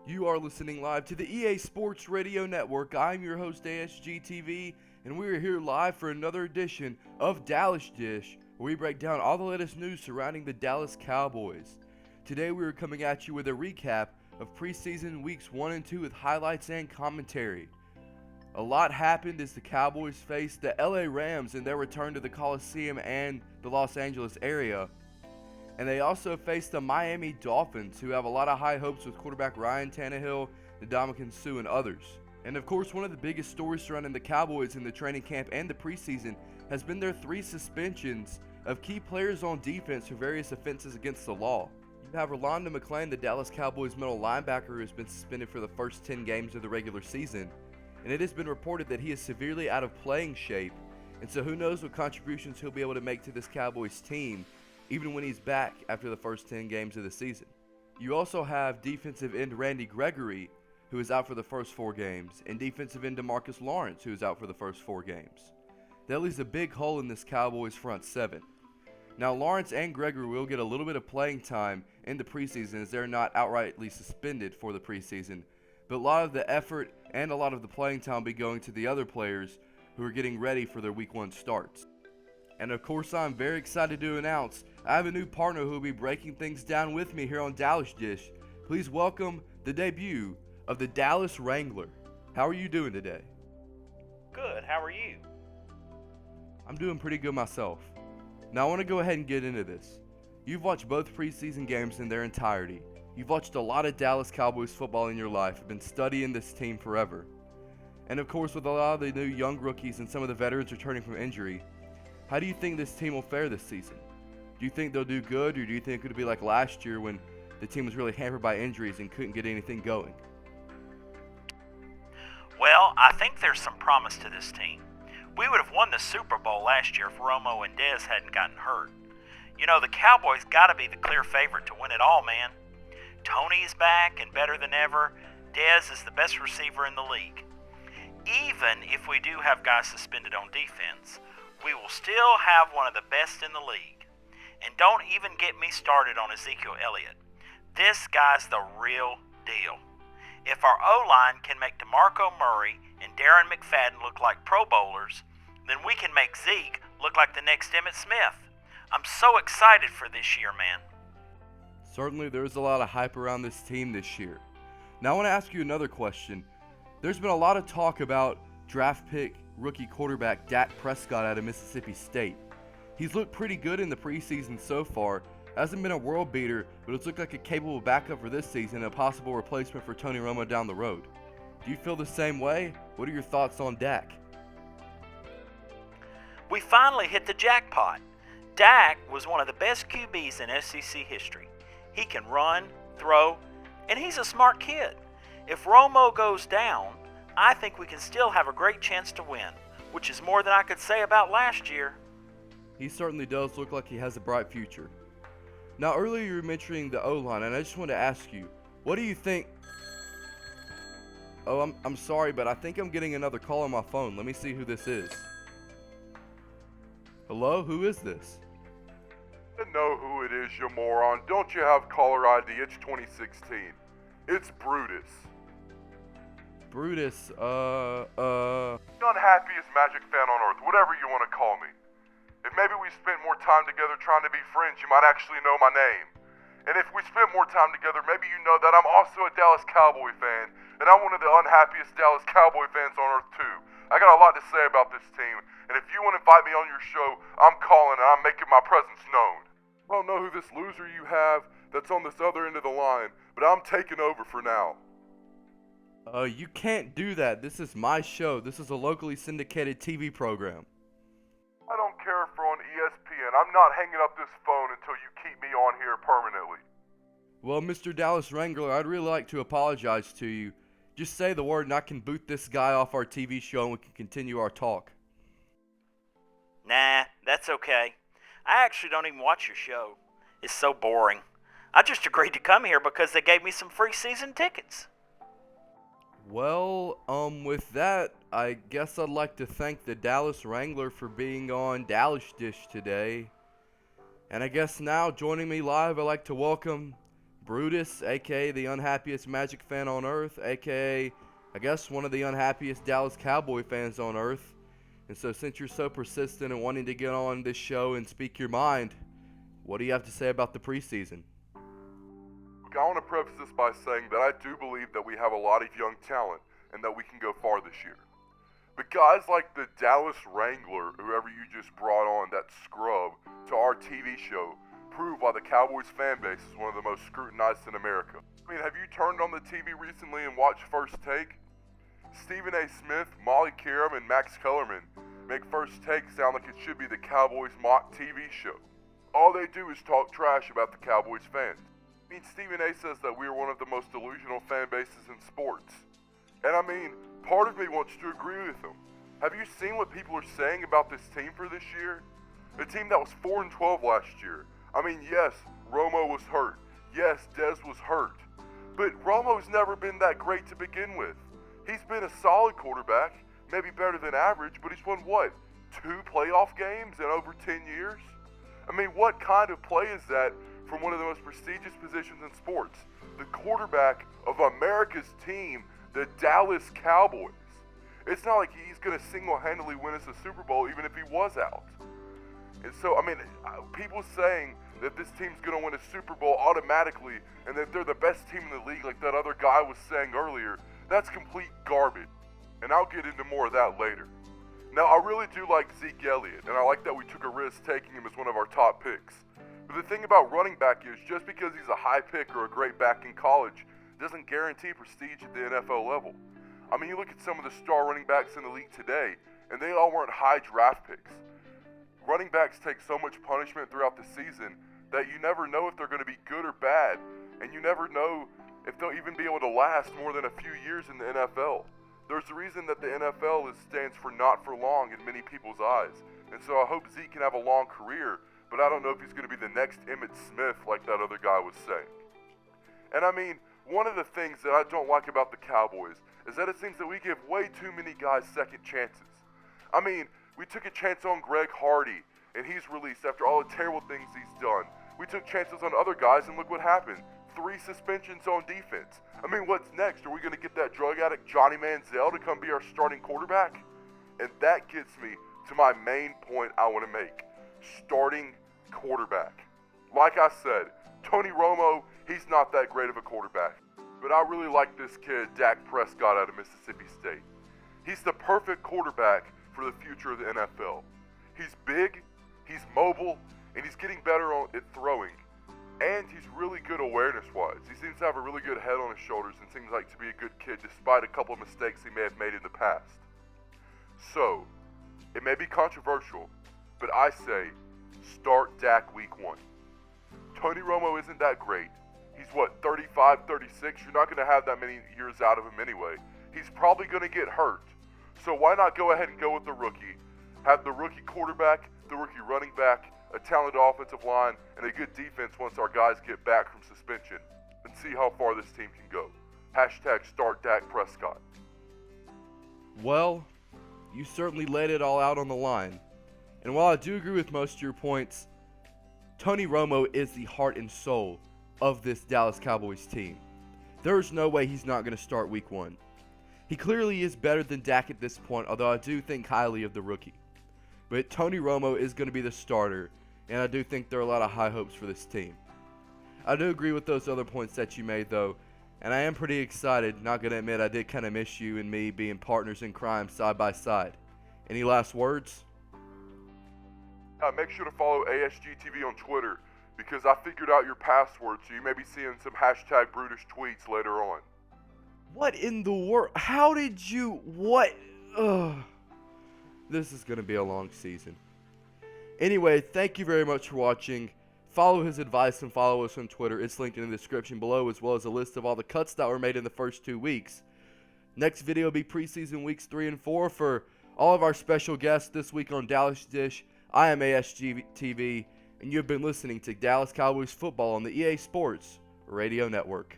You are listening live to the EA Sports Radio Network. I'm your host, ASGTV, and we are here live for another edition of Dallas Dish, where we break down all the latest news surrounding the Dallas Cowboys. Today we are coming at you with a recap of preseason weeks 1 and 2 with highlights and commentary. A lot happened as the Cowboys faced the LA Rams in their return to the Coliseum and the Los Angeles area. And they also faced the Miami Dolphins, who have a lot of high hopes with quarterback Ryan Tannehill, Ndamukong Suh, and others. And of course, one of the biggest stories surrounding the Cowboys in the training camp and the preseason has been their 3 suspensions of key players on defense for various offenses against the law. You have Rolando McClain, the Dallas Cowboys middle linebacker, who has been suspended for the first 10 games of the regular season. And it has been reported that he is severely out of playing shape, and so who knows what contributions he'll be able to make to this Cowboys team, even when he's back after the first 10 games of the season. You also have defensive end Randy Gregory, who is out for the first 4 games, and defensive end DeMarcus Lawrence, who is out for the first 4 games. That leaves a big hole in this Cowboys front 7. Now, Lawrence and Gregory will get a little bit of playing time in the preseason as they're not outrightly suspended for the preseason, but a lot of the effort and a lot of the playing time will be going to the other players who are getting ready for their week 1 starts. And of course, I'm very excited to announce I have a new partner who will be breaking things down with me here on Dallas Dish. Please welcome the debut of the Dallas Wrangler. How are you doing today? Good, how are you? I'm doing pretty good myself. Now I want to go ahead and get into this. You've watched both preseason games in their entirety. You've watched a lot of Dallas Cowboys football in your life, been studying this team forever. And of course, with a lot of the new young rookies and some of the veterans returning from injury, how do you think this team will fare this season? Do you think they'll do good, or do you think it'll be like last year when the team was really hampered by injuries and couldn't get anything going? Well, I think there's some promise to this team. We would have won the Super Bowl last year if Romo and Dez hadn't gotten hurt. You know, the Cowboys got to be the clear favorite to win it all, man. Tony is back and better than ever. Dez is the best receiver in the league. Even if we do have guys suspended on defense, we will still have one of the best in the league. And don't even get me started on Ezekiel Elliott. This guy's the real deal. If our O-line can make DeMarco Murray and Darren McFadden look like Pro Bowlers, then we can make Zeke look like the next Emmitt Smith. I'm so excited for this year, man. Certainly there's a lot of hype around this team this year. Now I want to ask you another question. There's been a lot of talk about draft pick rookie quarterback Dak Prescott out of Mississippi State. He's looked pretty good in the preseason so far. Hasn't been a world beater, but it's looked like a capable backup for this season and a possible replacement for Tony Romo down the road. Do you feel the same way? What are your thoughts on Dak? We finally hit the jackpot. Dak was one of the best QBs in SEC history. He can run, throw, and he's a smart kid. If Romo goes down, I think we can still have a great chance to win, which is more than I could say about last year. He certainly does look like he has a bright future. Now, earlier you were mentioning the O-line, and I just want to ask you, what do you think? Oh, I'm sorry, but I think I'm getting another call on my phone. Let me see who this is. Hello, who is this? I know who it is, you moron. Don't you have caller ID? It's 2016. It's Brutus. Brutus, Unhappiest Magic fan on earth, whatever you want to call me. If maybe we spent more time together trying to be friends, you might actually know my name. And if we spent more time together, maybe you know that I'm also a Dallas Cowboy fan, and I'm one of the unhappiest Dallas Cowboy fans on earth too. I got a lot to say about this team, and if you want to invite me on your show, I'm calling and I'm making my presence known. I don't know who this loser you have that's on this other end of the line, but I'm taking over for now. You can't do that. This is my show. This is a locally syndicated TV program. I don't care if we're on ESPN. I'm not hanging up this phone until you keep me on here permanently. Well, Mr. Dallas Wrangler, I'd really like to apologize to you. Just say the word and I can boot this guy off our TV show and we can continue our talk. Nah, that's okay. I actually don't even watch your show. It's so boring. I just agreed to come here because they gave me some free season tickets. Well, with that, I guess I'd like to thank the Dallas Wrangler for being on Dallas Dish today. And I guess now, joining me live, I'd like to welcome Brutus, aka the unhappiest Magic fan on earth, aka I guess one of the unhappiest Dallas Cowboy fans on earth. And so since you're so persistent and wanting to get on this show and speak your mind, what do you have to say about the preseason? Look, I want to preface this by saying that I do believe that we have a lot of young talent and that we can go far this year. But guys like the Dallas Wrangler, whoever you just brought on, that scrub, to our TV show, prove why the Cowboys fan base is one of the most scrutinized in America. I mean, have you turned on the TV recently and watched First Take? Stephen A. Smith, Molly Karam, and Max Kellerman make First Take sound like it should be the Cowboys mock TV show. All they do is talk trash about the Cowboys fans. I mean, Stephen A. says that we are one of the most delusional fan bases in sports. And I mean, part of me wants to agree with him. Have you seen what people are saying about this team for this year? A team that was 4-12 last year. I mean, yes, Romo was hurt. Yes, Dez was hurt. But Romo's never been that great to begin with. He's been a solid quarterback, maybe better than average, but he's won what, 2 playoff games in over 10 years? I mean, what kind of play is that from one of the most prestigious positions in sports? The quarterback of America's team, the Dallas Cowboys. It's not like he's going to single-handedly win us a Super Bowl even if he was out. And so, I mean, people saying that this team's going to win a Super Bowl automatically and that they're the best team in the league like that other guy was saying earlier, that's complete garbage. And I'll get into more of that later. Now, I really do like Zeke Elliott, and I like that we took a risk taking him as one of our top picks. But the thing about running back is, just because he's a high pick or a great back in college doesn't guarantee prestige at the NFL level. I mean, you look at some of the star running backs in the league today, and they all weren't high draft picks. Running backs take so much punishment throughout the season that you never know if they're going to be good or bad, and you never know if they'll even be able to last more than a few years in the NFL. There's a reason that the NFL stands for not for long in many people's eyes, and so I hope Zeke can have a long career, but I don't know if he's going to be the next Emmitt Smith like that other guy was saying. And I mean, one of the things that I don't like about the Cowboys is that it seems that we give way too many guys second chances. I mean, we took a chance on Greg Hardy, and he's released after all the terrible things he's done. We took chances on other guys, and look what happened. 3 suspensions on defense. I mean, what's next? Are we going to get that drug addict Johnny Manziel to come be our starting quarterback? And that gets me to my main point I want to make. Starting quarterback. Like I said, Tony Romo, he's not that great of a quarterback. But I really like this kid, Dak Prescott, out of Mississippi State. He's the perfect quarterback for the future of the NFL. He's big, he's mobile, and he's getting better at throwing. And he's really good awareness-wise. He seems to have a really good head on his shoulders and seems like to be a good kid despite a couple of mistakes he may have made in the past. So, it may be controversial, but I say start Dak week 1. Tony Romo isn't that great. He's what, 35, 36? You're not going to have that many years out of him anyway. He's probably going to get hurt. So why not go ahead and go with the rookie? Have the rookie quarterback, the rookie running back, a talented offensive line, and a good defense once our guys get back from suspension, and see how far this team can go. Hashtag start Dak Prescott. Well, you certainly laid it all out on the line. And while I do agree with most of your points, Tony Romo is the heart and soul of this Dallas Cowboys team. There's no way he's not going to start week 1. He clearly is better than Dak at this point, although I do think highly of the rookie. But Tony Romo is going to be the starter, and I do think there are a lot of high hopes for this team. I do agree with those other points that you made, though, and I am pretty excited. Not going to admit, I did kind of miss you and me being partners in crime side by side. Any last words? Make sure to follow ASGTV on Twitter, because I figured out your password, so you may be seeing some hashtag brutish tweets later on. What in the world? How did you... What? Ugh. This is going to be a long season. Anyway, thank you very much for watching. Follow his advice and follow us on Twitter. It's linked in the description below, as well as a list of all the cuts that were made in the first 2 weeks. Next video will be preseason weeks 3 and 4 for all of our special guests this week on Dallas Dish. I am ASGTV, and you've been listening to Dallas Cowboys football on the EA Sports Radio Network.